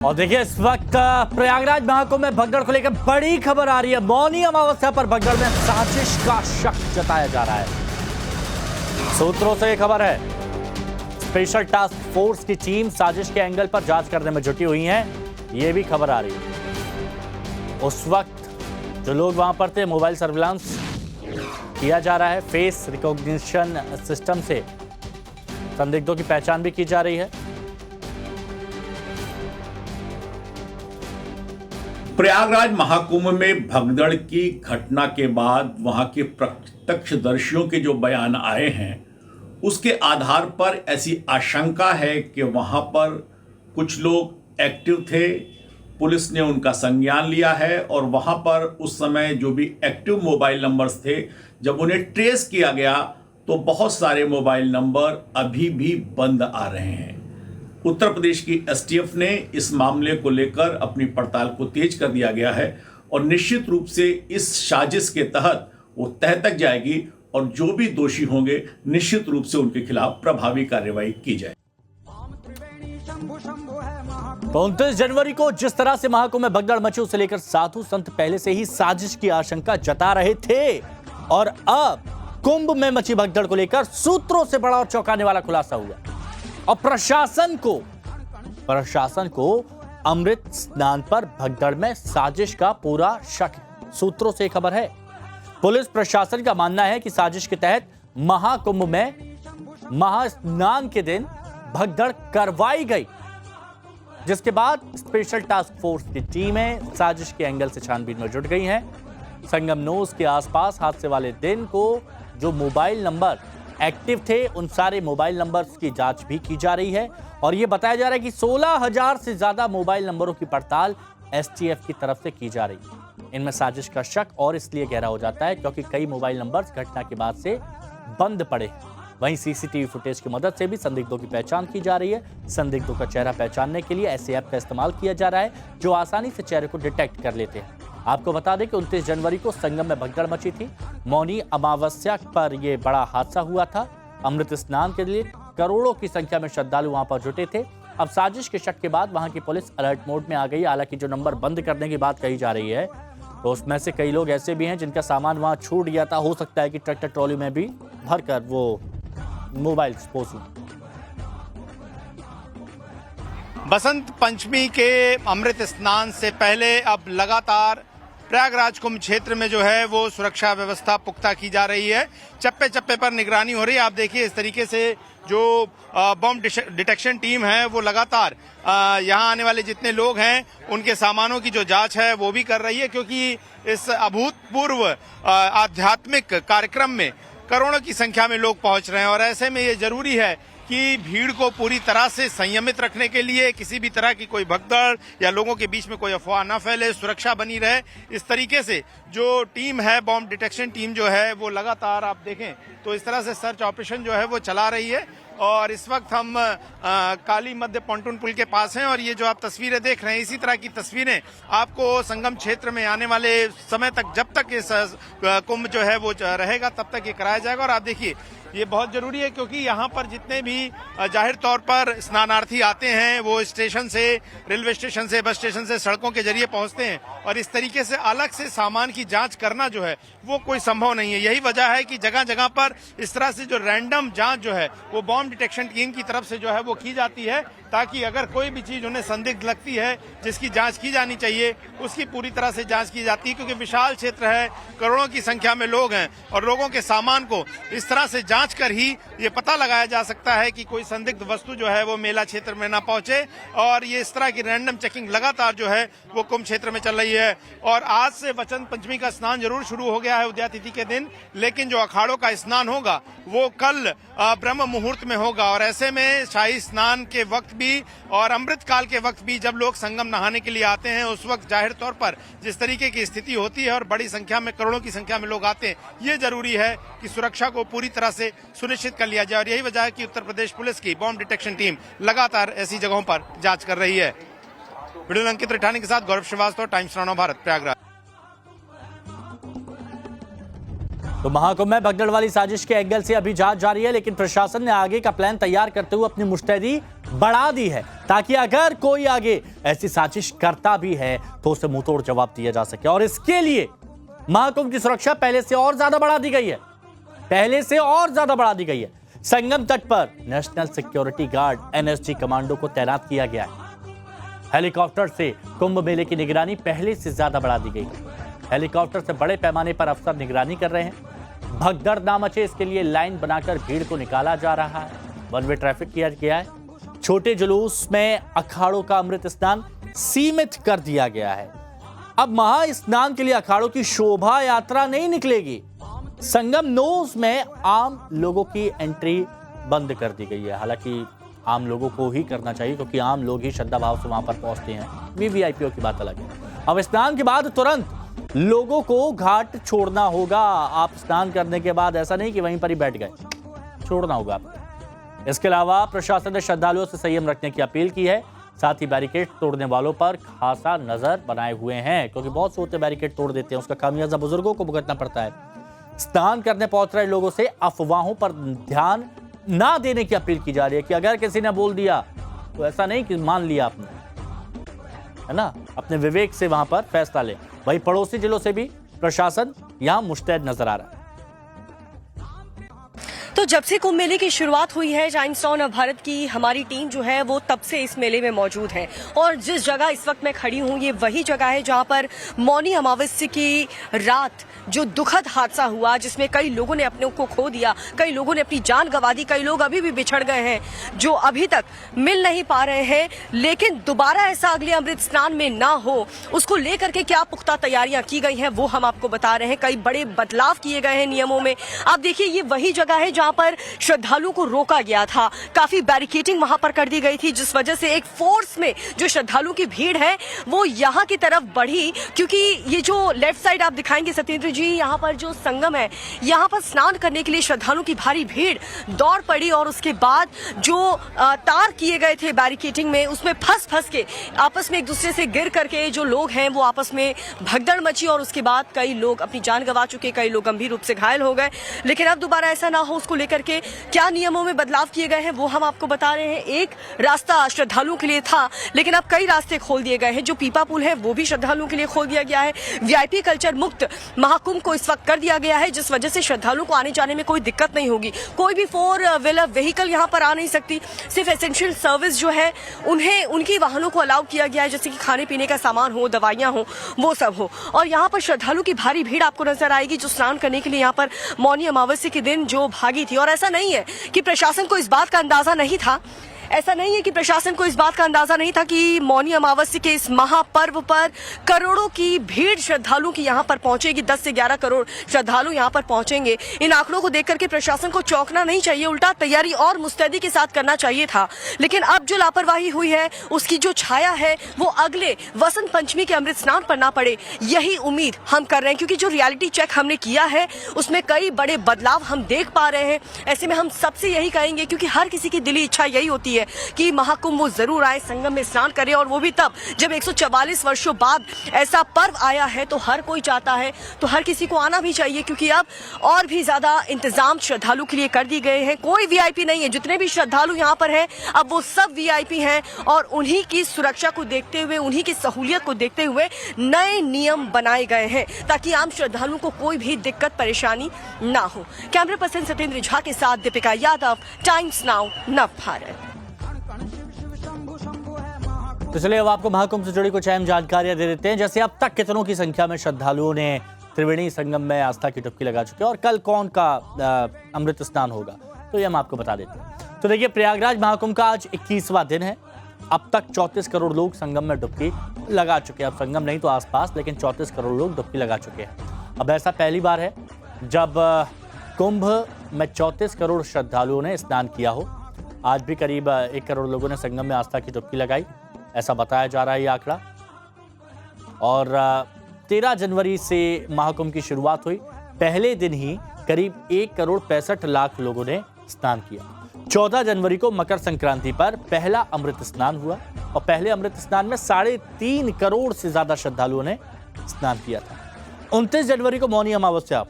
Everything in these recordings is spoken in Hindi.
और देखिए इस वक्त प्रयागराज महाकुंभ में भगदड़ को लेकर बड़ी खबर आ रही है। मौनी अमावस्या पर भगदड़ में साजिश का शक जताया जा रहा है। सूत्रों से यह खबर है, स्पेशल टास्क फोर्स की टीम साजिश के एंगल पर जांच करने में जुटी हुई है। यह भी खबर आ रही है उस वक्त जो लोग वहां पर थे, मोबाइल सर्विलांस किया जा रहा है। फेस रिकॉग्निशन सिस्टम से संदिग्धों की पहचान भी की जा रही है। प्रयागराज महाकुंभ में भगदड़ की घटना के बाद वहां के प्रत्यक्षदर्शियों के जो बयान आए हैं, उसके आधार पर ऐसी आशंका है कि वहां पर कुछ लोग एक्टिव थे। पुलिस ने उनका संज्ञान लिया है और वहां पर उस समय जो भी एक्टिव मोबाइल नंबर्स थे, जब उन्हें ट्रेस किया गया तो बहुत सारे मोबाइल नंबर अभी भी बंद आ रहे हैं। उत्तर प्रदेश की एसटीएफ ने इस मामले को लेकर अपनी पड़ताल को तेज कर दिया गया है और निश्चित रूप से इस साजिश के तहत वो तह तक जाएगी और जो भी दोषी होंगे निश्चित रूप से उनके खिलाफ प्रभावी कार्रवाई की जाए। 29 जनवरी को जिस तरह से महाकुंभ में भगदड़ मची, उसे लेकर साधु संत पहले से ही साजिश की आशंका जता रहे थे और अब कुंभ में मची भगदड़ को लेकर सूत्रों से बड़ा और चौंकाने वाला खुलासा हुआ और प्रशासन को अमृत स्नान पर भगदड़ में साजिश का पूरा शक है। सूत्रों से खबर है, पुलिस प्रशासन का मानना है कि साजिश के तहत महाकुंभ में महास्नान के दिन भगदड़ करवाई गई, जिसके बाद स्पेशल टास्क फोर्स की टीमें साजिश के एंगल से छानबीन में जुट गई हैं। संगम नोज के आसपास हादसे वाले दिन को जो मोबाइल नंबर एक्टिव थे, उन सारे मोबाइल नंबर्स की जांच भी की जा रही है और यह बताया जा रहा है कि 16,000 से ज्यादा मोबाइल नंबरों की पड़ताल एसटीएफ की तरफ से की जा रही है। इनमें साजिश का शक और इसलिए गहरा हो जाता है क्योंकि कई मोबाइल नंबर्स घटना के बाद से बंद पड़े हैं। वहीं सीसीटीवी फुटेज की मदद से भी संदिग्धों की पहचान की जा रही है। संदिग्धों का चेहरा पहचानने के लिए ऐसे ऐप का इस्तेमाल किया जा रहा है जो आसानी से चेहरे को डिटेक्ट कर लेते हैं। आपको बता दें कि 29 जनवरी को संगम में भगदड़ मची थी। मौनी अमावस्या पर यह बड़ा हादसा हुआ था। अमृत स्नान के लिए करोड़ों की संख्या में श्रद्धालु वहां पर जुटे थे। अब साजिश के शक के बाद वहां की पुलिस अलर्ट मोड में आ गई। हालांकि जो नंबर बंद करने की बात कही जा रही है, तो उसमें से कई लोग ऐसे भी हैं जिनका सामान वहां छूट गया था। हो सकता है कि ट्रैक्टर ट्रॉली में भी भरकर वो मोबाइल पहुंची। बसंत पंचमी के अमृत स्नान से पहले अब लगातार प्रयागराज कुंभ क्षेत्र में जो है वो सुरक्षा व्यवस्था पुख्ता की जा रही है। चप्पे चप्पे पर निगरानी हो रही है। आप देखिए इस तरीके से जो बम डिटेक्शन टीम है वो लगातार यहाँ आने वाले जितने लोग हैं उनके सामानों की जो जांच है वो भी कर रही है, क्योंकि इस अभूतपूर्व आध्यात्मिक कार्यक्रम में करोड़ों की संख्या में लोग पहुंच रहे हैं और ऐसे में ये जरूरी है कि भीड़ को पूरी तरह से संयमित रखने के लिए किसी भी तरह की कोई भगदड़ या लोगों के बीच में कोई अफवाह न फैले, सुरक्षा बनी रहे। इस तरीके से जो टीम है, बॉम्ब डिटेक्शन टीम जो है वो लगातार आप देखें तो इस तरह से सर्च ऑपरेशन जो है वो चला रही है। और इस वक्त हम काली मध्य पॉन्टून पुल के पास हैं और ये जो आप तस्वीरें देख रहे हैं, इसी तरह की तस्वीरें आपको संगम क्षेत्र में आने वाले समय तक, जब तक इस कुंभ जो है वो रहेगा तब तक ये कराया जाएगा। और आप देखिए ये बहुत जरूरी है क्योंकि यहाँ पर जितने भी जाहिर तौर पर स्नानार्थी आते हैं वो स्टेशन से, रेलवे स्टेशन से, बस स्टेशन से, सड़कों के जरिए पहुंचते हैं और इस तरीके से अलग से सामान की जांच करना जो है वो कोई संभव नहीं है। यही वजह है कि जगह जगह पर इस तरह से जो रैंडम जांच जो है वो बॉम्ब डिटेक्शन टीम की तरफ से जो है वो की जाती है, ताकि अगर कोई भी चीज उन्हें संदिग्ध लगती है जिसकी जांच की जानी चाहिए उसकी पूरी तरह से जांच की जाती है। क्योंकि विशाल क्षेत्र है, करोड़ों की संख्या में लोग हैं और लोगों के सामान को इस तरह से जांच कर ही ये पता लगाया जा सकता है कि कोई संदिग्ध वस्तु जो है वो मेला क्षेत्र में ना पहुंचे। और ये इस तरह की रैंडम चेकिंग लगातार जो है वो कुंभ क्षेत्र में चल रही है। और आज से बसंत पंचमी का स्नान जरूर शुरू हो गया है उदया तिथि के दिन, लेकिन जो अखाड़ों का स्नान होगा वो कल ब्रह्म मुहूर्त में होगा। और ऐसे में शाही स्नान के वक्त भी और अमृत काल के वक्त भी जब लोग संगम नहाने के लिए आते हैं, उस वक्त जाहिर तौर पर जिस तरीके की स्थिति होती है और बड़ी संख्या में, करोड़ों की संख्या में लोग आते हैं, ये जरूरी है कि सुरक्षा को पूरी तरह से सुनिश्चित कर लिया जाए। और यही वजह है कि उत्तर प्रदेश पुलिस की बॉम्ब डिटेक्शन टीम लगातार ऐसी जगहों पर जांच कर रही है। वीडियो अंकित रिठानी के साथ गौरव श्रीवास्तव, टाइम्स 9 भारत, प्रयागराज। तो महाकुंभ में भगदड़ वाली साजिश के एंगल से अभी जांच जारी है, लेकिन प्रशासन ने आगे का प्लान तैयार करते हुए अपनी मुस्तैदी बढ़ा दी है ताकि अगर कोई आगे ऐसी साजिश करता भी है तो उसे मुंहतोड़ जवाब दिया जा सके। और इसके लिए महाकुंभ की सुरक्षा पहले से और ज्यादा बढ़ा दी गई है, पहले से और ज्यादा बढ़ा दी गई है। संगम तट पर national security guard NSG commando को तैनात किया गया है। हेलीकॉप्टर से कुंभ मेले की निगरानी पहले से ज्यादा बढ़ा दी गई है। हेलीकॉप्टर से बड़े पैमाने पर अफसर निगरानी कर रहे हैं। भगदड़ ना मचे इसके लिए लाइन बनाकर भीड़ को निकाला जा रहा है। वन वे ट्रैफिक किया गया है। छोटे जुलूस में अखाड़ों का अमृत स्नान सीमित कर दिया गया है। अब महा स्नान के लिए अखाड़ों की शोभा यात्रा नहीं निकलेगी। संगम नोज में आम लोगों की एंट्री बंद कर दी गई है। हालांकि आम लोगों को ही करना चाहिए क्योंकि आम लोग ही श्रद्धा भाव से वहां पर पहुंचते हैं। वीवीआईपीओ की बात अलग है। अब स्नान के बाद तुरंत लोगों को घाट छोड़ना होगा। आप स्नान करने के बाद ऐसा नहीं कि वहीं पर ही बैठ गए, छोड़ना होगा आपको। इसके अलावा प्रशासन ने श्रद्धालुओं से संयम रखने की अपील की है। साथ ही बैरिकेड तोड़ने वालों पर खासा नजर बनाए हुए हैं क्योंकि बहुत से होते बैरिकेड तोड़ देते हैं, उसका खामियाजा बुजुर्गों को भुगतना पड़ता है। स्नान करने पहुंच रहे लोगों से अफवाहों पर ध्यान ना देने की अपील की जा रही है कि अगर किसी ने बोल दिया तो ऐसा नहीं कि मान लिया आपने, है ना, अपने विवेक से वहां पर फैसला ले। वहीं पड़ोसी जिलों से भी प्रशासन यहां मुस्तैद नजर आ रहा है। तो जब से कुंभ मेले की शुरुआत हुई है, टाइम्स नाउ भारत की हमारी टीम जो है वो तब से इस मेले में मौजूद है। और जिस जगह इस वक्त मैं खड़ी हूँ ये वही जगह है जहाँ पर मौनी अमावस्या की रात जो दुखद हादसा हुआ, जिसमें कई लोगों ने अपने को खो दिया, कई लोगों ने अपनी जान गंवा दी, कई लोग अभी भी बिछड़ गए हैं जो अभी तक मिल नहीं पा रहे हैं। लेकिन दोबारा ऐसा अगले अमृत स्नान में ना हो, उसको लेकर के क्या पुख्ता तैयारियां की गई हैं वो हम आपको बता रहे हैं। कई बड़े बदलाव किए गए हैं नियमों में। आप देखिए ये वही जगह है जहां पर श्रद्धालुओं को रोका गया था। काफी बैरिकेडिंग वहां पर कर दी गई थी, जिस वजह से एक फोर्स में जो श्रद्धालुओं की भीड़ है वो यहां की तरफ बढ़ी। क्योंकि ये जो लेफ्ट साइड आप दिखाएंगे सत्येंद्र जी, यहां पर जो संगम है, यहां पर स्नान करने के लिए श्रद्धालुओं की भारी भीड़ दौड़ पड़ी। और उसके बाद जो तार किए गए थे बैरिकेडिंग में, उसमें फंस के आपस में एक दूसरे से गिर करके जो लोग हैं वो आपस में भगदड़ मची। और उसके बाद कई लोग अपनी जान गंवा चुके, कई लोग गंभीर रूप से घायल हो गए। लेकिन अब दोबारा ऐसा ना हो, उसको लेकर के क्या नियमों में बदलाव किए गए हैं वो हम आपको बता रहे हैं। एक रास्ता श्रद्धालुओं के लिए था, लेकिन अब कई रास्ते खोल दिए गए हैं। जो पीपा पुल है वो भी श्रद्धालुओं के लिए खोल दिया गया है। वीआईपी कल्चर मुक्त महाकुंभ को इस वक्त कर दिया गया है, जिस वजह से श्रद्धालुओं को आने जाने में कोई दिक्कत नहीं होगी। कोई भी 4 व्हीलर व्हीकल यहाँ पर आ नहीं सकती। सिर्फ एसेंशियल सर्विस जो है उन्हें उनकी वाहनों को अलाउ किया गया है, जैसे कि खाने पीने का सामान हो, दवाइयां हो, वो सब हो। और यहाँ पर श्रद्धालुओं की भारी भीड़ आपको नजर आएगी जो स्नान करने के लिए यहाँ पर मौनी अमावस्या के दिन जो भागी थी। और ऐसा नहीं है कि प्रशासन को इस बात का अंदाजा नहीं था, ऐसा नहीं है कि प्रशासन को इस बात का अंदाजा नहीं था कि मौनी अमावस्या के इस महापर्व पर करोड़ों की भीड़ श्रद्धालुओं की यहाँ पर पहुंचेगी। 10 से 11 करोड़ श्रद्धालु यहाँ पर पहुंचेंगे। इन आंकड़ों को देख करके प्रशासन को चौंकना नहीं चाहिए, उल्टा तैयारी और मुस्तैदी के साथ करना चाहिए था। लेकिन अब जो लापरवाही हुई है उसकी जो छाया है वो अगले वसंत पंचमी के अमृत स्नान पर ना पड़े, यही उम्मीद हम कर रहे हैं। क्योंकि जो रियलिटी चेक हमने किया है उसमें कई बड़े बदलाव हम देख पा रहे हैं। ऐसे में हम सबसे यही कहेंगे, क्योंकि हर किसी की दिली इच्छा यही होती है कि महाकुंभ वो जरूर आए, संगम में स्नान करे, और वो भी तब जब 144 वर्षों बाद ऐसा पर्व आया है। तो हर कोई चाहता है, तो हर किसी को आना भी चाहिए, क्योंकि अब और भी ज्यादा इंतजाम श्रद्धालु के लिए कर दिए गए हैं। कोई वीआईपी नहीं है, जितने भी श्रद्धालु यहाँ पर हैं अब वो सब वीआईपी हैं। और उन्हीं की सुरक्षा को देखते हुए, उन्हीं की सहूलियत को देखते हुए नए नियम बनाए गए हैं ताकि आम श्रद्धालुओं को कोई भी दिक्कत परेशानी ना हो। कैमरा पर्सन सत्येंद्र झा के साथ दीपिका यादव, टाइम्स नाउ नव भारत। तो चलिए अब आपको महाकुंभ से जुड़ी कुछ अहम जानकारियां दे देते हैं। जैसे अब तक कितनों की संख्या में श्रद्धालुओं ने त्रिवेणी संगम में आस्था की डुबकी लगा चुके हैं और कल कौन का अमृत स्नान होगा, तो ये हम आपको बता देते हैं। तो देखिए, प्रयागराज महाकुंभ का आज 21वां दिन है। अब तक 34 करोड़ लोग संगम में डुबकी लगा चुके हैं। अब संगम नहीं तो आसपास, लेकिन 34 करोड़ लोग डुबकी लगा चुके हैं। अब ऐसा पहली बार है जब कुंभ में 34 करोड़ श्रद्धालुओं ने स्नान किया हो। आज भी करीब 1 करोड़ लोगों ने संगम में आस्था की डुबकी लगाई, ऐसा बताया जा रहा है ये आंकड़ा। और 13 जनवरी से महाकुंभ की शुरुआत हुई। पहले दिन ही करीब 1 करोड़ 65 लाख लोगों ने स्नान किया। 14 जनवरी को मकर संक्रांति पर पहला अमृत स्नान हुआ और पहले अमृत स्नान में 3.5 करोड़ से ज्यादा श्रद्धालुओं ने स्नान किया था। 29 जनवरी को मौनी अमावस्या,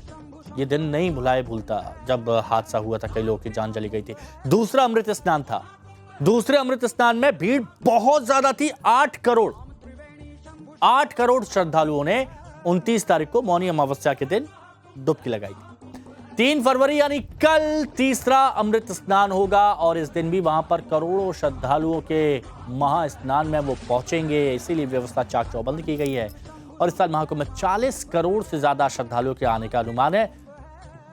ये दिन नहीं भुलाए भूलता, जब हादसा हुआ था, कई लोगों की जान चली गई थी। दूसरा अमृत स्नान था दूसरे अमृत स्नान में भीड़ बहुत ज्यादा थी। 8 करोड़ श्रद्धालुओं ने 29 तारीख को मौनी अमावस्या के दिन डुबकी लगाई थी। 3 फरवरी यानी कल तीसरा अमृत स्नान होगा और इस दिन भी वहां पर करोड़ों श्रद्धालुओं के महास्नान में वो पहुंचेंगे, इसीलिए व्यवस्था चाक चौबंद की गई है। और इस साल महाकुंभ में 40 करोड़ से ज्यादा श्रद्धालुओं के आने का अनुमान है।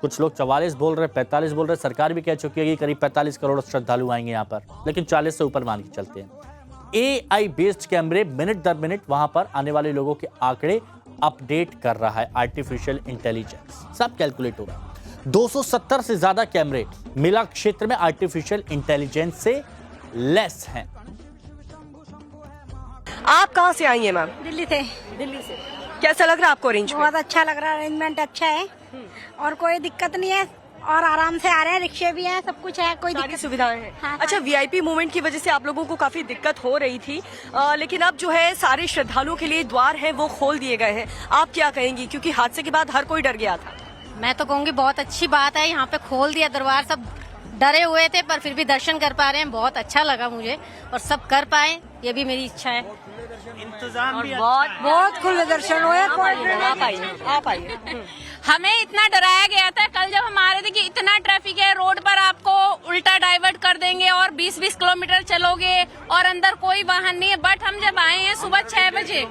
कुछ लोग 44 बोल रहे, 45 बोल रहे, सरकार भी कह चुकी है कि करीब 45 करोड़ श्रद्धालु आएंगे यहाँ पर, लेकिन 40 से ऊपर मान के चलते हैं। AI बेस्ड कैमरे मिनट दर मिनट वहां पर आने वाले लोगों के आंकड़े अपडेट कर रहा है आर्टिफिशियल इंटेलिजेंस, सब कैलकुलेट हो रहा है। 270 से ज्यादा कैमरे मेला क्षेत्र में आर्टिफिशियल इंटेलिजेंस से लेस हैं। आप कहां से आई हैं मैम? दिल्ली से। दिल्ली से। कैसा लग रहा है आपको अरेंजमेंट? बहुत अच्छा लग रहा है, अरेंजमेंट अच्छा है और कोई दिक्कत नहीं है और आराम से आ रहे हैं, रिक्शे भी हैं, सब कुछ है, कोई सारी दिक्कत सुविधाएं हैं। हाँ, अच्छा, VIP मूवमेंट की वजह से आप लोगों को काफी दिक्कत हो रही थी, लेकिन अब जो है सारे श्रद्धालुओं के लिए द्वार हैं वो खोल दिए गए हैं। आप क्या कहेंगी, क्योंकि हादसे के बाद हर कोई डर गया था? मैं तो कहूँगी बहुत अच्छी बात है, यहाँ पे खोल दिया दरबार, सब डरे हुए थे पर फिर भी दर्शन कर पा रहे हैं, बहुत अच्छा लगा मुझे और सब कर पाए, ये भी मेरी इच्छा है। इंतजाम भी बहुत खुले दर्शन हुए। आप आइए। हमें इतना डराया गया था कल जब हम आ रहे थे कि इतना ट्रैफिक है रोड पर, आपको उल्टा डाइवर्ट कर देंगे और 20-20 किलोमीटर चलोगे और अंदर कोई वाहन नहीं है। बट हम जब आए हैं सुबह 6 बजे,